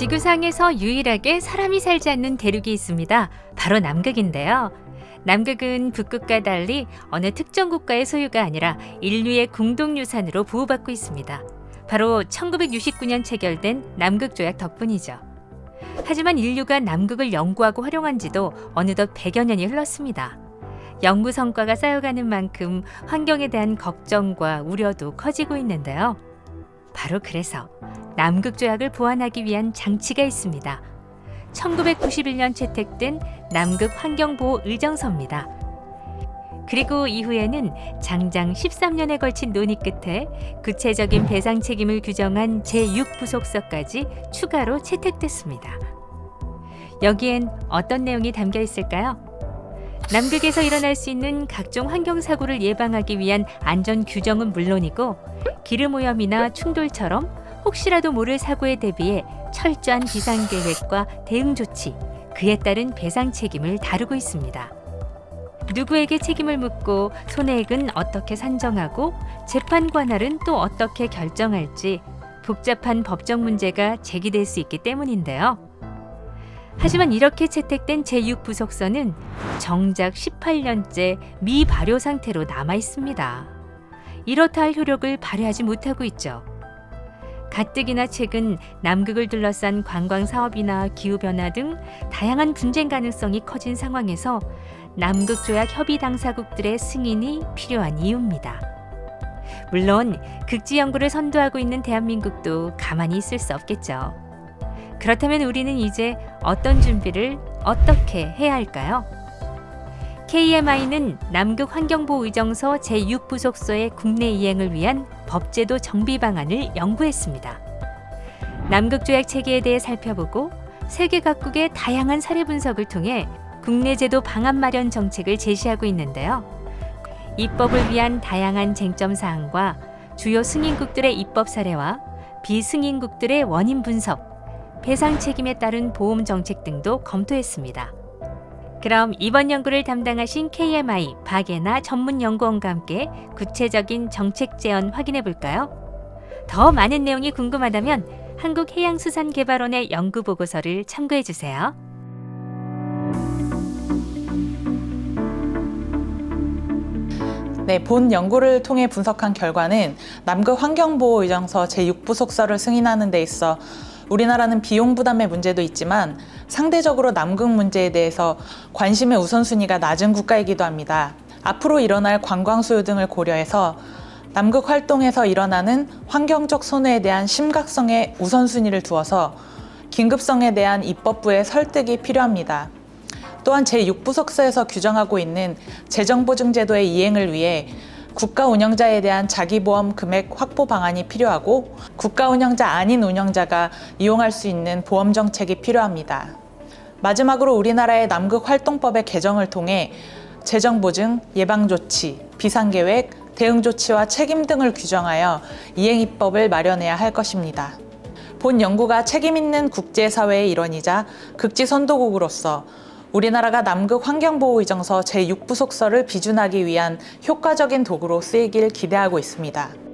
지구상에서 유일하게 사람이 살지 않는 대륙이 있습니다. 바로 남극인데요. 남극은 북극과 달리 어느 특정 국가의 소유가 아니라 인류의 공동유산으로 보호받고 있습니다. 바로 1969년 체결된 남극조약 덕분이죠. 하지만 인류가 남극을 연구하고 활용한 지도 어느덧 100여 년이 흘렀습니다. 연구 성과가 쌓여가는 만큼 환경에 대한 걱정과 우려도 커지고 있는데요. 바로 그래서 남극조약을 보완하기 위한 장치가 있습니다. 1991년 채택된 남극 환경보호 의정서입니다. 그리고 이후에는 장장 13년에 걸친 논의 끝에 구체적인 배상 책임을 규정한 제6부속서까지 추가로 채택됐습니다. 여기엔 어떤 내용이 담겨 있을까요? 남극에서 일어날 수 있는 각종 환경사고를 예방하기 위한 안전 규정은 물론이고 기름오염이나 충돌처럼 혹시라도 모를 사고에 대비해 철저한 비상계획과 대응조치, 그에 따른 배상 책임을 다루고 있습니다. 누구에게 책임을 묻고 손해액은 어떻게 산정하고 재판 관할은 또 어떻게 결정할지 복잡한 법적 문제가 제기될 수 있기 때문인데요. 하지만 이렇게 채택된 제6부속서는 정작 18년째 미발효 상태로 남아 있습니다. 이렇다 할 효력을 발휘하지 못하고 있죠. 가뜩이나 최근 남극을 둘러싼 관광 사업이나 기후변화 등 다양한 분쟁 가능성이 커진 상황에서 남극조약 협의 당사국들의 승인이 필요한 이유입니다. 물론 극지 연구를 선도하고 있는 대한민국도 가만히 있을 수 없겠죠. 그렇다면 우리는 이제 어떤 준비를 어떻게 해야 할까요? KMI는 남극 환경보호의정서 제6부속서의 국내 이행을 위한 법제도 정비 방안을 연구했습니다. 남극조약 체계에 대해 살펴보고 세계 각국의 다양한 사례 분석을 통해 국내 제도 방안 마련 정책을 제시하고 있는데요. 입법을 위한 다양한 쟁점 사항과 주요 승인국들의 입법 사례와 비승인국들의 원인 분석, 배상 책임에 따른 보험 정책 등도 검토했습니다. 그럼 이번 연구를 담당하신 KMI 박예나 전문연구원과 함께 구체적인 정책 제안 확인해 볼까요? 더 많은 내용이 궁금하다면 한국해양수산개발원의 연구보고서를 참고해 주세요. 네, 본 연구를 통해 분석한 결과는 남극 환경보호의정서 제6부속서를 승인하는 데 있어 우리나라는 비용 부담의 문제도 있지만 상대적으로 남극 문제에 대해서 관심의 우선순위가 낮은 국가이기도 합니다. 앞으로 일어날 관광 수요 등을 고려해서 남극 활동에서 일어나는 환경적 손해에 대한 심각성에 우선순위를 두어서 긴급성에 대한 입법부의 설득이 필요합니다. 또한 제6부속서에서 규정하고 있는 재정보증제도의 이행을 위해 국가 운영자에 대한 자기보험 금액 확보 방안이 필요하고 국가 운영자 아닌 운영자가 이용할 수 있는 보험 정책이 필요합니다. 마지막으로 우리나라의 남극 활동법의 개정을 통해 재정보증, 예방조치, 비상계획, 대응조치와 책임 등을 규정하여 이행입법을 마련해야 할 것입니다. 본 연구가 책임있는 국제사회의 일원이자 극지선도국으로서 우리나라가 남극 환경보호의정서 제6부속서를 비준하기 위한 효과적인 도구로 쓰이길 기대하고 있습니다.